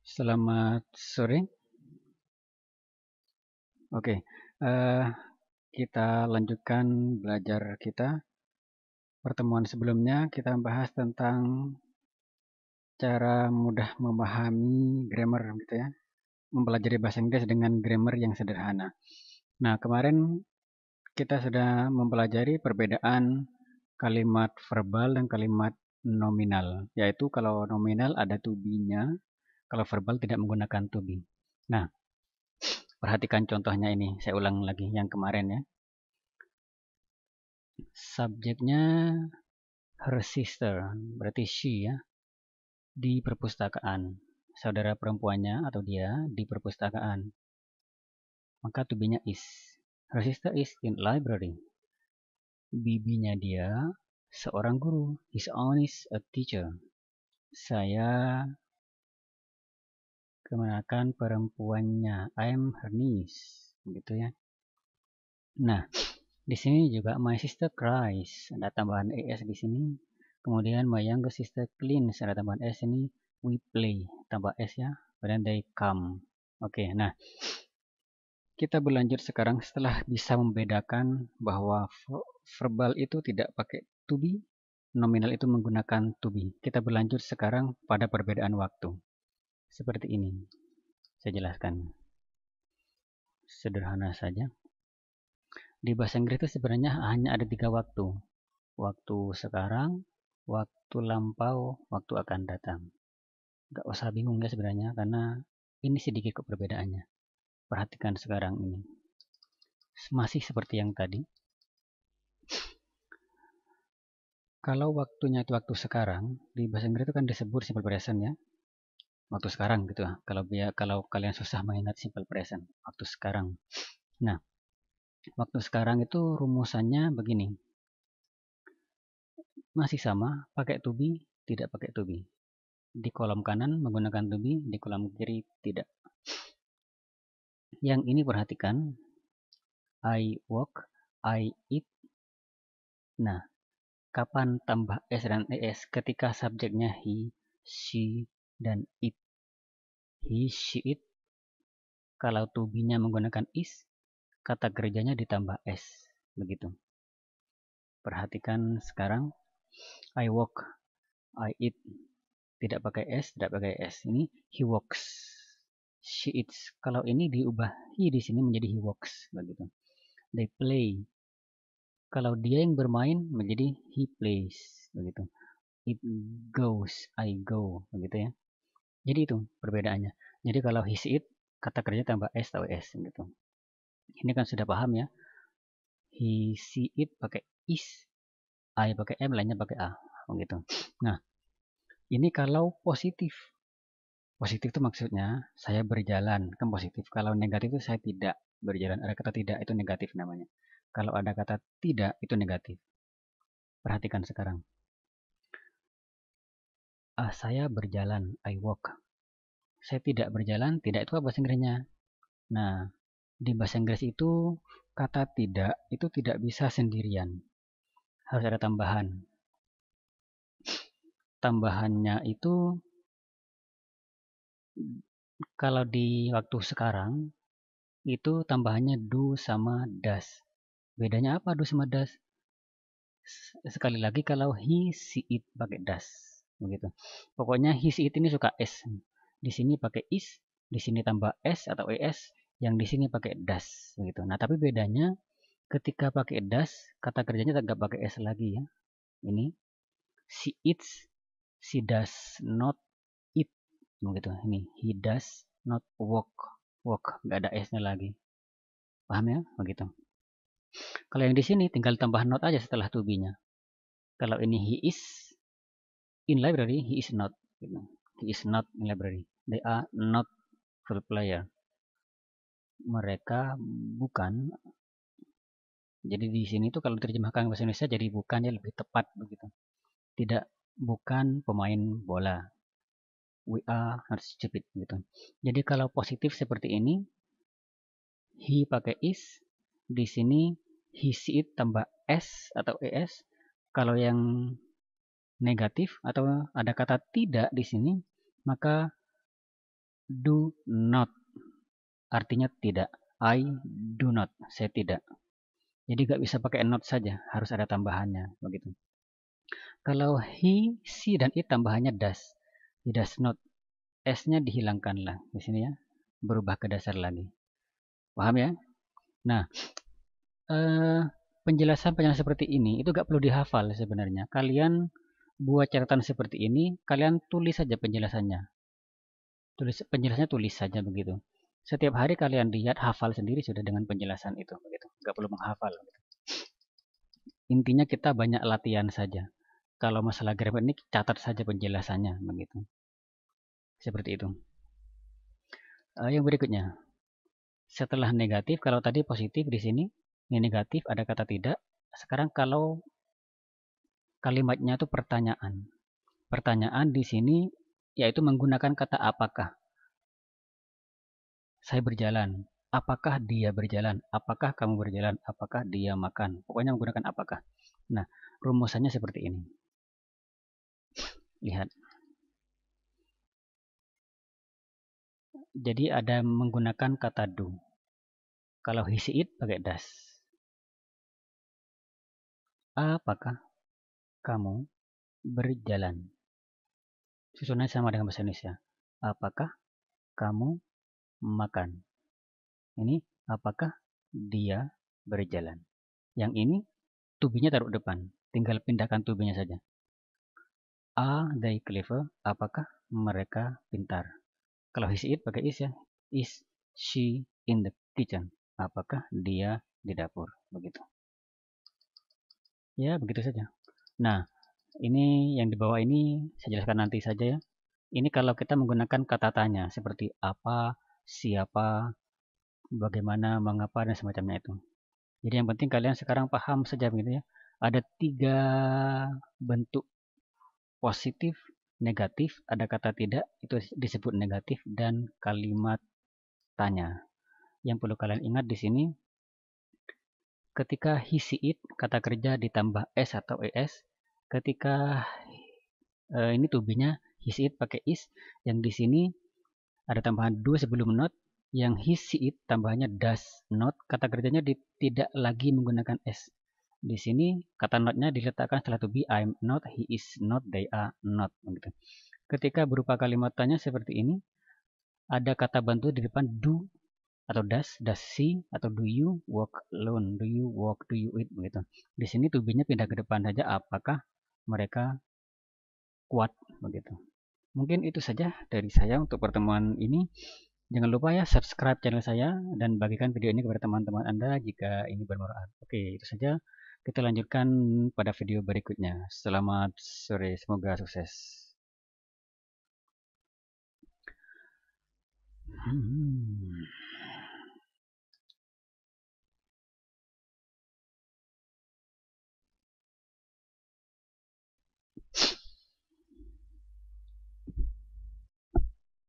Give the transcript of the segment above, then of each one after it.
Selamat sore. Oke, eh, kita lanjutkan belajar kita. Pertemuan sebelumnya kita bahas tentang cara mudah memahami grammar gitu ya. Mempelajari bahasa Inggris dengan grammar yang sederhana. Nah, kemarin kita sudah mempelajari perbedaan kalimat verbal dan kalimat nominal. Yaitu kalau nominal ada to be-nya, kalau verbal tidak menggunakan to be. Nah, perhatikan contohnya ini. Saya ulang lagi yang kemarin ya. Subjeknya her sister, berarti she ya, di perpustakaan. Saudara perempuannya atau dia di perpustakaan. Maka to be-nya is. Her sister is in library. Bibinya dia seorang guru. His aunt is a teacher. Saya kemenakan perempuannya. I am her niece. Begitu ya. Nah, di sini juga my sister cries. Ada tambahan es di sini. Kemudian my younger sister cleans. Ada tambahan es ini. We play. Tambah es ya. Kemudian they come. Oke, nah kita berlanjut sekarang setelah bisa membedakan bahwa verbal itu tidak pakai to be, nominal itu menggunakan to be. Kita berlanjut sekarang pada perbedaan waktu. Seperti ini. Saya jelaskan. Sederhana saja. Di bahasa Inggris itu sebenarnya hanya ada 3 waktu. Waktu sekarang, waktu lampau, waktu akan datang. Gak usah bingung ya sebenarnya, karena ini sedikit kok perbedaannya. Perhatikan sekarang ini. Masih seperti yang tadi. Kalau waktunya itu waktu sekarang, di bahasa Inggris itu kan disebut simple present ya. Waktu sekarang gitu ya. Kalau kalian susah mengingat simple present, waktu sekarang. Nah, waktu sekarang itu rumusannya begini. Masih sama, pakai to be, tidak pakai to be. Di kolom kanan menggunakan to be, di kolom kiri tidak. Yang ini perhatikan. I walk, I eat. Nah, kapan tambah s dan es? Ketika subjeknya he, she, dan it. He, she, it. Kalau to be-nya menggunakan is, kata kerjanya ditambah s. Begitu. Perhatikan sekarang. I walk, I eat. Tidak pakai s, tidak pakai s. Ini he walks. She eats. Kalau ini diubah he di sini menjadi he walks. Begitu. They play. Kalau dia yang bermain menjadi he plays. Begitu. It goes, I go. Begitu ya. Jadi itu perbedaannya. Jadi kalau he, she, it, kata kerja tambah s atau s. Gitu. Ini kan sudah paham ya. He, she, it pakai is. I pakai M, lainnya pakai A. Begitu. Nah, ini kalau positif. Positif itu maksudnya saya berjalan, kan positif. Kalau negatif itu saya tidak berjalan. Ada kata tidak, itu negatif namanya. Kalau ada kata tidak, itu negatif. Perhatikan sekarang. Saya berjalan, I walk. Saya tidak berjalan, tidak itu apa bahasa Inggrisnya? Nah, di bahasa Inggris itu kata tidak itu tidak bisa sendirian. Harus ada tambahan. Tambahannya itu kalau di waktu sekarang itu tambahannya do sama does. Bedanya apa do sama does? Sekali lagi kalau he, she, it pakai does. Begitu. Pokoknya he, she, it ini suka s. Di sini pakai is, di sini tambah s atau es, yang di sini pakai does. Begitu. Nah, tapi bedanya ketika pakai does, kata kerjanya tidak pakai s lagi ya. Ini she eats, she does not eat. Begitu. Ini he does not walk. Walk, nggak ada s-nya lagi. Paham ya? Begitu. Kalau yang di sini tinggal tambah not aja setelah to be-nya. Kalau ini he is in library, he is not. He is not in library. They are not full player. Mereka bukan. Jadi di sini tuh kalau terjemahkan bahasa Indonesia jadi bukan ya lebih tepat begitu. Tidak, bukan pemain bola. We are not stupid gitu. Jadi kalau positif seperti ini, he pakai is, di sini he, she, it tambah s atau es. Kalau yang negatif atau ada kata tidak di sini, maka do not artinya tidak. I do not, saya tidak. Jadi nggak bisa pakai not saja, harus ada tambahannya, begitu. Kalau he, she, dan it tambahannya does. He does not. S-nya dihilangkanlah di sini ya, berubah ke dasar lagi. Paham ya? Nah, penjelasan-penjelasan seperti ini itu gak perlu dihafal sebenarnya. Kalian buat catatan seperti ini, kalian tulis saja penjelasannya. Penjelasannya tulis saja begitu. Setiap hari kalian lihat, hafal sendiri sudah dengan penjelasan itu, begitu. Gak perlu menghafal. Begitu. Intinya kita banyak latihan saja. Kalau masalah grammar ini catat saja penjelasannya, begitu. Seperti itu. Yang berikutnya, setelah negatif, kalau tadi positif di sini, ini negatif ada kata tidak. Sekarang kalau kalimatnya itu pertanyaan. Pertanyaan di sini yaitu menggunakan kata apakah. Saya berjalan. Apakah dia berjalan? Apakah kamu berjalan? Apakah dia makan? Pokoknya menggunakan apakah. Nah, rumusannya seperti ini. Lihat. Jadi ada menggunakan kata do. Kalau he, she, it pakai does. Apakah kamu berjalan? Susunannya sama dengan bahasa Indonesia. Apakah kamu makan? Ini apakah dia berjalan? Yang ini to be-nya taruh depan. Tinggal pindahkan to be-nya saja. Are they clever? Apakah mereka pintar? Kalau he, she, it pakai is ya. Is she in the kitchen? Apakah dia di dapur? Begitu. Ya, begitu saja. Nah, ini yang di bawah ini saya jelaskan nanti saja ya. Ini kalau kita menggunakan kata tanya seperti apa, siapa, bagaimana, mengapa, dan semacamnya itu. Jadi yang penting kalian sekarang paham saja begitu ya. Ada 3 bentuk positif, negatif, ada kata tidak, itu disebut negatif, dan kalimat tanya. Yang perlu kalian ingat di sini, ketika he, she, it, kata kerja ditambah s atau es, ketika ini to be-nya he, she, it pakai is, yang di sini ada tambahan do sebelum not, yang he, she, it tambahannya does not, kata kerjanya tidak lagi menggunakan s. Di sini kata not-nya diletakkan setelah to be, I'm not, he is not, they are not. Begitu. Ketika berupa kalimat tanya seperti ini, ada kata bantu di depan do atau does she, atau do you walk alone, do you walk, do you eat, begitu. Di sini to be-nya pindah ke depan saja, apakah mereka kuat, begitu. Mungkin itu saja dari saya untuk pertemuan ini. Jangan lupa ya subscribe channel saya dan bagikan video ini kepada teman-teman Anda jika ini bermanfaat. Oke, itu saja. Kita lanjutkan pada video berikutnya. Selamat sore, semoga sukses.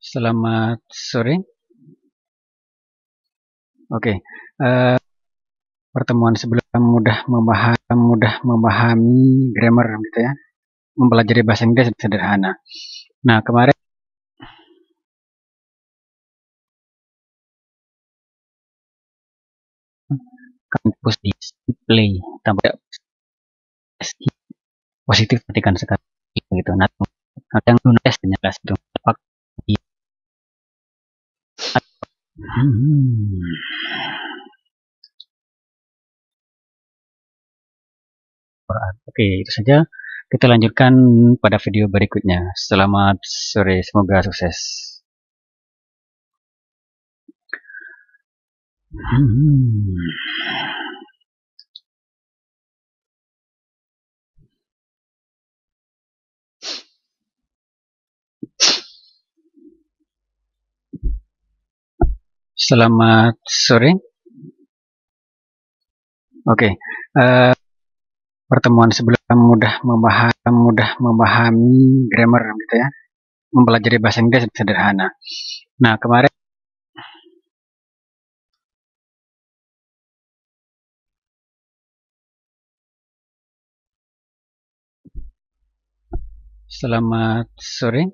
Selamat sore. Oke, pertemuan sebelumnya mudah memahami grammar gitu ya. Mempelajari bahasa Inggris sederhana. Nah, kemarin kampus di play tambah positif ketika sekali gitu. Nah, yang nulis jelas itu. Oke, itu saja. Kita lanjutkan pada video berikutnya. Selamat sore, semoga sukses. Selamat sore. Oke, pertemuan sebelumnya mudah memahami grammar gitu ya. Mempelajari bahasa Inggris sederhana. Nah, kemarin selamat sore.